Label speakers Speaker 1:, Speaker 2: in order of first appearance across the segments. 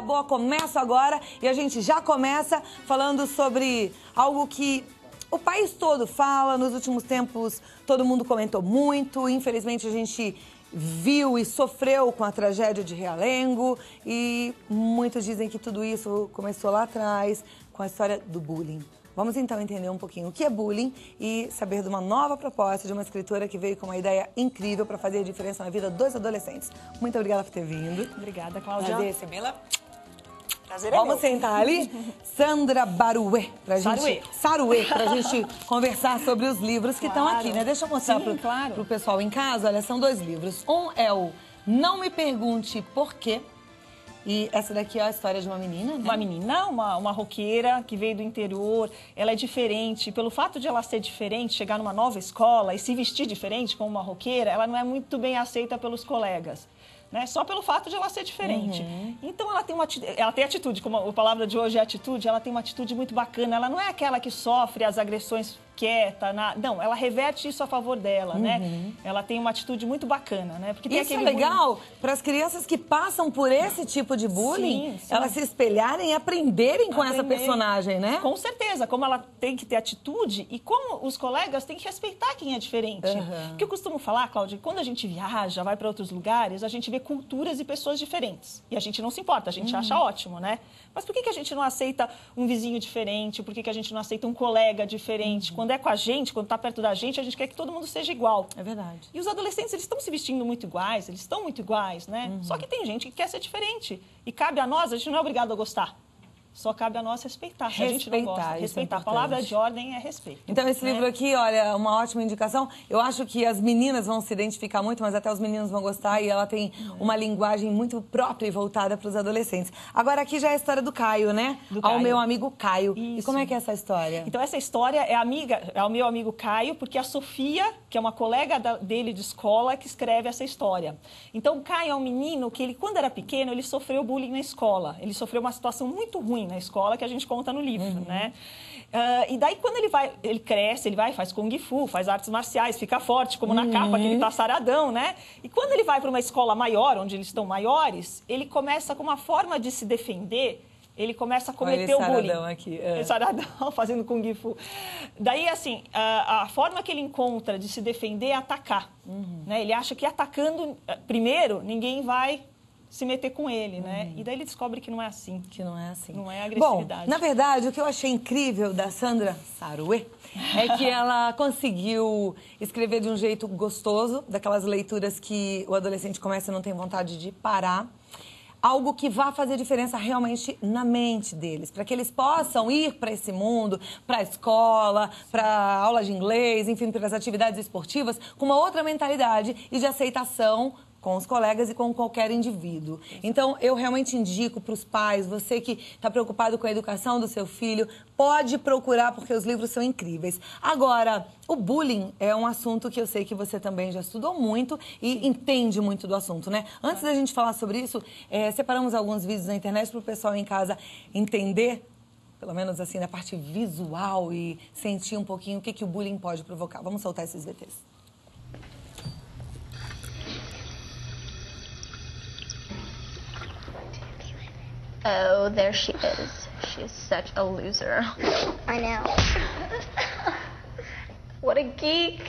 Speaker 1: boa começa agora e a gente já começa falando sobre algo que o país todo fala. Nos últimos tempos todo mundo comentou muito, infelizmente a gente viu e sofreu com a tragédia de Realengo e muitos dizem que tudo isso começou lá atrás com a história do bullying. Vamos então entender um pouquinho o que é bullying e saber de uma nova proposta de uma escritora que veio com uma ideia incrível para fazer a diferença na vida dos adolescentes. Muito obrigada por ter vindo.
Speaker 2: Obrigada, Cláudia.
Speaker 1: Prazer recebê-la.
Speaker 2: Prazer é
Speaker 1: Vamos
Speaker 2: meu.
Speaker 1: sentar ali. Sandra Barué, Saruê, pra gente conversar sobre os livros que estão aqui, né? Deixa eu mostrar pro pessoal em casa. Olha, são 2 livros. Um é o Não Me Pergunte Por Quê. E essa daqui é a história de uma menina, né?
Speaker 2: Uma menina, uma roqueira que veio do interior. Ela é diferente. Pelo fato de ela ser diferente, chegar numa nova escola e se vestir diferente como uma roqueira, ela não é muito bem aceita pelos colegas, né? Só pelo fato de ela ser diferente. Então ela tem atitude, como a palavra de hoje é atitude, ela tem uma atitude muito bacana. Ela não é aquela que sofre as agressões quieta, não, ela reverte isso a favor dela, né? Ela tem uma atitude muito bacana, né? Porque tem
Speaker 1: isso é legal para as crianças que passam por esse tipo de bullying,
Speaker 2: sim.
Speaker 1: elas se espelharem e aprenderem com essa personagem, né?
Speaker 2: Com certeza, como ela tem que ter atitude e como os colegas têm que respeitar quem é diferente. Porque eu costumo falar, Cláudia, que quando a gente viaja, vai para outros lugares, a gente vê culturas e pessoas diferentes. E a gente não se importa, a gente acha ótimo, né? Mas por que a gente não aceita um vizinho diferente? Por que a gente não aceita um colega diferente? Quando é com a gente, quando está perto da gente quer que todo mundo seja igual.
Speaker 1: É verdade.
Speaker 2: E os adolescentes, eles estão se vestindo muito iguais, eles estão muito iguais, né? Só que tem gente que quer ser diferente. E cabe a nós, a gente não é obrigado a gostar. Só cabe a nós respeitar. Se a gente não gosta, respeitar. A palavra de ordem é respeito.
Speaker 1: Então, esse livro aqui, olha, uma ótima indicação. Eu acho que as meninas vão se identificar muito, mas até os meninos vão gostar. E ela tem uma linguagem muito própria e voltada para os adolescentes. Agora, aqui já é a história do Caio, né? Ao meu amigo Caio.
Speaker 2: Isso.
Speaker 1: E como é que é essa história?
Speaker 2: Então, essa história é ao meu amigo Caio, porque a Sofia, que é uma colega dele de escola, que escreve essa história. Então, o Caio é um menino que, ele, quando era pequeno, ele sofreu bullying na escola. Ele sofreu uma situação muito ruim na escola, que a gente conta no livro, né? E daí, quando ele cresce, ele faz Kung Fu, faz artes marciais, fica forte, como na capa, que ele tá saradão, né? E quando ele vai para uma escola maior, onde eles estão maiores, ele começa, com uma forma de se defender, ele começa a cometer o bullying.
Speaker 1: Aqui.
Speaker 2: Ele saradão, fazendo Kung Fu. Daí, assim, a forma que ele encontra de se defender é atacar, né? Ele acha que atacando primeiro, ninguém vai se meter com ele, né? E daí ele descobre que não é assim.
Speaker 1: Que não é assim.
Speaker 2: Não é agressividade.
Speaker 1: Bom, na verdade, o que eu achei incrível da Sandra Saruê é que ela conseguiu escrever de um jeito gostoso, daquelas leituras que o adolescente começa e não tem vontade de parar. Algo que vá fazer diferença realmente na mente deles, para que eles possam ir para esse mundo, para a escola, para aula de inglês, enfim, para as atividades esportivas, com uma outra mentalidade e de aceitação com os colegas e com qualquer indivíduo. Então, eu realmente indico para os pais, você que está preocupado com a educação do seu filho, pode procurar, porque os livros são incríveis. Agora, o bullying é um assunto que eu sei que você também já estudou muito e entende muito do assunto, né? Antes da gente falar sobre isso, separamos alguns vídeos na internet para o pessoal em casa entender, pelo menos assim, na parte visual e sentir um pouquinho o que o bullying pode provocar. Vamos soltar esses VTs.
Speaker 3: Oh, there she is. She's such a loser.
Speaker 4: I know.
Speaker 3: What a geek.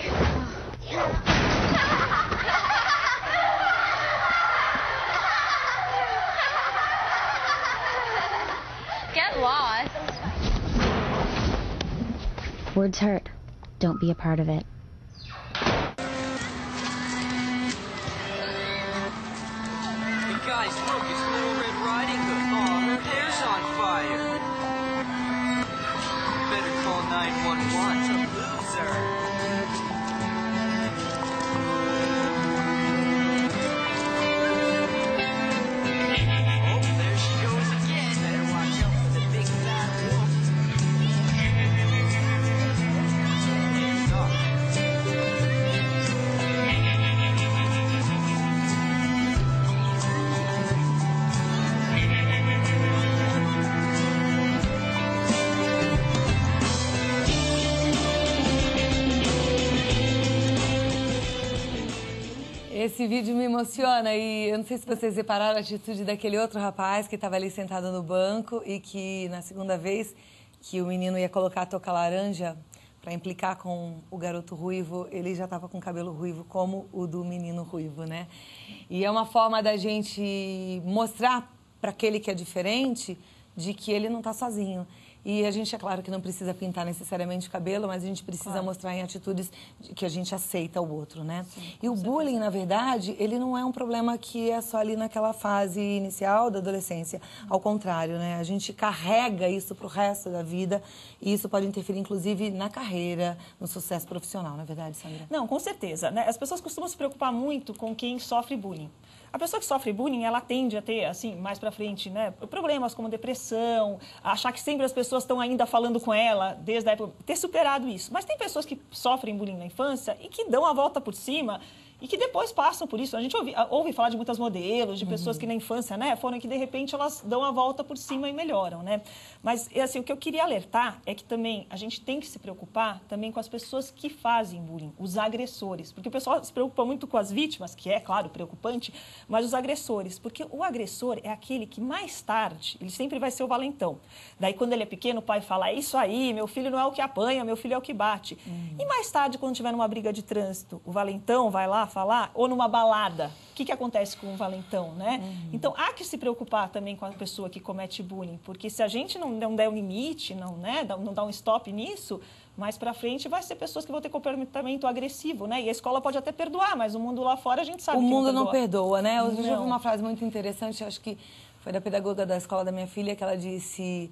Speaker 3: Get lost.
Speaker 4: Words hurt. Don't be a part of it.
Speaker 5: Hey guys, look, it's Little Red Riding Hood. Oh, her hair's on fire. Better call 911. It's a loser. Oh, there she goes again. Better watch out for the big bad wolf.
Speaker 1: Esse vídeo me emociona e eu não sei se vocês repararam a atitude daquele outro rapaz que estava ali sentado no banco e que na segunda vez que o menino ia colocar a touca laranja para implicar com o garoto ruivo, ele já estava com cabelo ruivo como o do menino ruivo, né? E é uma forma da gente mostrar para aquele que é diferente de que ele não está sozinho. E a gente, é claro que não precisa pintar necessariamente o cabelo, mas a gente precisa mostrar em atitudes que a gente aceita o outro, né? Sim, e o bullying, na verdade, ele não é um problema que é só ali naquela fase inicial da adolescência. Ao contrário, né? A gente carrega isso pro resto da vida e isso pode interferir, inclusive, na carreira, no sucesso profissional, não é verdade, Sandra?
Speaker 2: Não, com certeza, né? As pessoas costumam se preocupar muito com quem sofre bullying. A pessoa que sofre bullying, ela tende a ter, assim, mais pra frente, né, problemas como depressão, achar que sempre as pessoas estão ainda falando com ela, desde a época, ter superado isso. Mas tem pessoas que sofrem bullying na infância e que dão a volta por cima e que depois passam por isso. A gente ouve falar de muitas modelos, de pessoas que na infância, né, foram que de repente elas dão a volta por cima e melhoram, né? Mas, assim, o que eu queria alertar é que também a gente tem que se preocupar também com as pessoas que fazem bullying, os agressores. Porque o pessoal se preocupa muito com as vítimas, que é, claro, preocupante, mas os agressores. Porque o agressor é aquele que mais tarde, ele sempre vai ser o valentão. Daí, quando ele é pequeno, o pai fala, é isso aí, meu filho não é o que apanha, meu filho é o que bate. E mais tarde, quando tiver numa briga de trânsito, o valentão vai lá falar, ou numa balada, o que acontece com o valentão, né? Então, há que se preocupar também com a pessoa que comete bullying, porque se a gente não der um limite, não dá um stop nisso, mais pra frente vai ser pessoas que vão ter comportamento agressivo, né? E a escola pode até perdoar, mas o mundo lá fora a gente sabe que
Speaker 1: o mundo não perdoa, né? Eu já
Speaker 2: Não.
Speaker 1: vi uma frase muito interessante, acho que foi da pedagoga da escola da minha filha, que ela disse: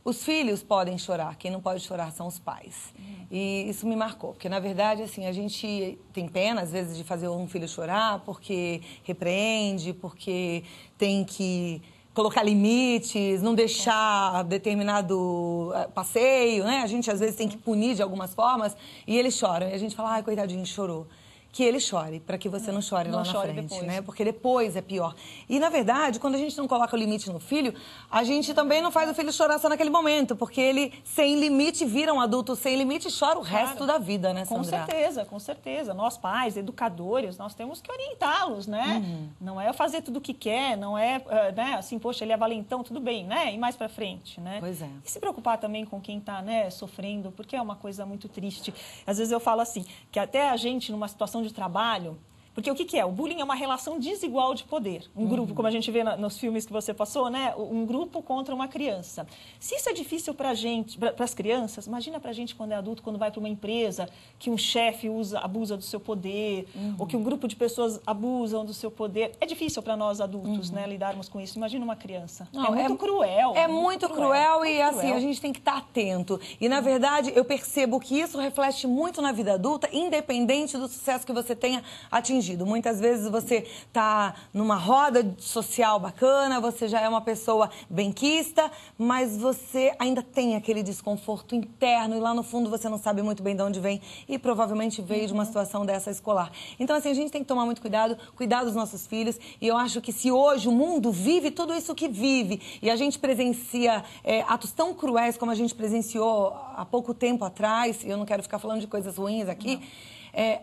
Speaker 1: os filhos podem chorar, quem não pode chorar são os pais. E isso me marcou, porque, na verdade, assim, a gente tem pena, às vezes, de fazer um filho chorar porque repreende, porque tem que colocar limites, não deixar determinado passeio, né? A gente, às vezes, tem que punir de algumas formas e eles choram. E a gente fala, ai, coitadinho, chorou. Que ele chore, para que você não chore lá na frente,
Speaker 2: depois,
Speaker 1: né? Porque depois é pior. E, na verdade, quando a gente não coloca o limite no filho, a gente também não faz o filho chorar só naquele momento, porque ele, sem limite, vira um adulto sem limite e chora o resto da vida, né, Sandra?
Speaker 2: Com certeza, com certeza. Nós, pais, educadores, nós temos que orientá-los, né? Não é fazer tudo o que quer, não é, né, assim, poxa, ele é valentão, tudo bem, né? E mais pra frente, né?
Speaker 1: Pois é.
Speaker 2: E se preocupar também com quem tá, né, sofrendo, porque é uma coisa muito triste. Às vezes eu falo assim, que até a gente, numa situação de trabalho, porque o que é? O bullying é uma relação desigual de poder. Um grupo, como a gente vê nos filmes que você passou, né? Um grupo contra uma criança. Se isso é difícil pra gente, para as crianças, imagina pra gente quando é adulto, quando vai para uma empresa, que um chefe abusa do seu poder, ou que um grupo de pessoas abusam do seu poder. É difícil para nós adultos, né, lidarmos com isso. Imagina uma criança.
Speaker 1: Não,
Speaker 2: é muito cruel.
Speaker 1: É muito cruel e, assim,
Speaker 2: cruel.
Speaker 1: a gente tem que estar atento. E, na verdade, eu percebo que isso reflete muito na vida adulta, independente do sucesso que você tenha atingido. Muitas vezes você está numa roda social bacana, você já é uma pessoa benquista, mas você ainda tem aquele desconforto interno e lá no fundo você não sabe muito bem de onde vem e provavelmente veio de uma situação dessa escolar. Então, assim, a gente tem que tomar muito cuidado, cuidar dos nossos filhos, e eu acho que se hoje o mundo vive tudo isso que vive e a gente presencia atos tão cruéis como a gente presenciou há pouco tempo atrás, e eu não quero ficar falando de coisas ruins aqui,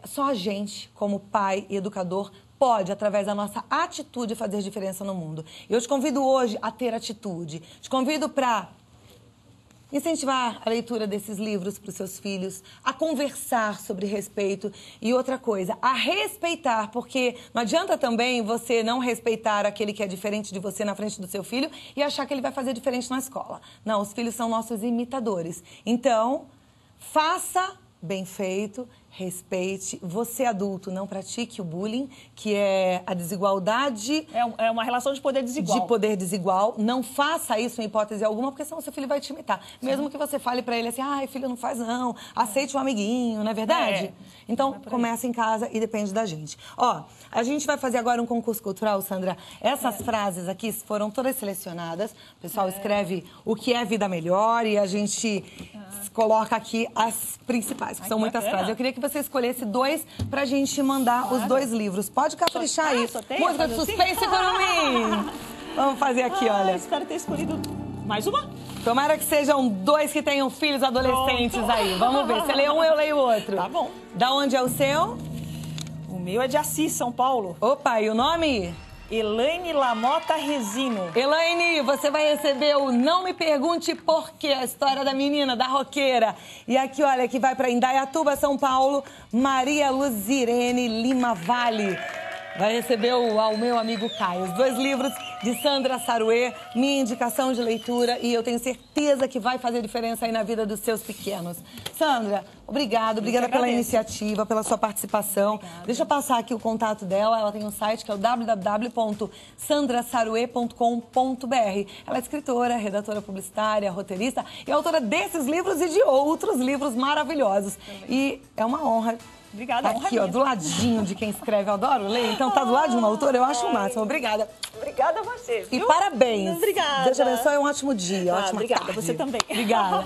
Speaker 1: só a gente, como pai e educador, pode, através da nossa atitude, fazer diferença no mundo. Eu te convido hoje a ter atitude. Te convido para incentivar a leitura desses livros para os seus filhos, a conversar sobre respeito e outra coisa, a respeitar, porque não adianta também você não respeitar aquele que é diferente de você na frente do seu filho e achar que ele vai fazer diferente na escola. Não, os filhos são nossos imitadores. Então, faça bem feito, respeite. Você, adulto, não pratique o bullying, que é a desigualdade...
Speaker 2: É uma relação de poder desigual.
Speaker 1: De poder desigual. Não faça isso em hipótese alguma, porque senão seu filho vai te imitar. Sim. Mesmo que você fale pra ele assim, ai, filho, não faz não, aceite um amiguinho, não é verdade? Então, começa em casa e depende da gente. Ó, a gente vai fazer agora um concurso cultural, Sandra. Essas frases aqui foram todas selecionadas. O pessoal escreve o que é vida melhor e a gente coloca aqui as principais, que são muitas frases. Eu queria que você escolhesse 2 pra gente mandar os 2 livros. Pode caprichar aí. Música de suspense por mim. Vamos fazer aqui, olha.
Speaker 2: Espero ter escolhido mais uma.
Speaker 1: Tomara que sejam 2 que tenham filhos adolescentes aí. Vamos ver. Você lê um, eu leio o outro.
Speaker 2: Tá bom.
Speaker 1: Da onde é o seu?
Speaker 2: O meu é de Assis, São Paulo.
Speaker 1: Opa, e o nome?
Speaker 2: Elaine Lamota Resino.
Speaker 1: Elaine, você vai receber o Não Me Pergunte Por Quê, a história da menina, da roqueira. E aqui, olha, que vai para Indaiatuba, São Paulo, Maria Luzirene Lima Vale. Vai receber ao meu amigo Caio. Os 2 livros de Sandra Saruê, minha indicação de leitura, e eu tenho certeza que vai fazer diferença aí na vida dos seus pequenos. Sandra, obrigada pela iniciativa, pela sua participação. Obrigada. Deixa eu passar aqui o contato dela. Ela tem um site que é o www.sandrasaruê.com.br. Ela é escritora, redatora publicitária, roteirista e autora desses livros e de outros livros maravilhosos. Também. E é uma honra.
Speaker 2: Obrigada,
Speaker 1: tá aqui, ó, do ladinho de quem escreve. Eu adoro ler, então tá do lado de um autor, eu acho o máximo. Obrigada.
Speaker 2: Obrigada a você, viu?
Speaker 1: E parabéns.
Speaker 2: Obrigada.
Speaker 1: Deus te abençoe, um ótimo dia, ótima
Speaker 2: obrigada,
Speaker 1: tarde.
Speaker 2: você também.
Speaker 1: Obrigada.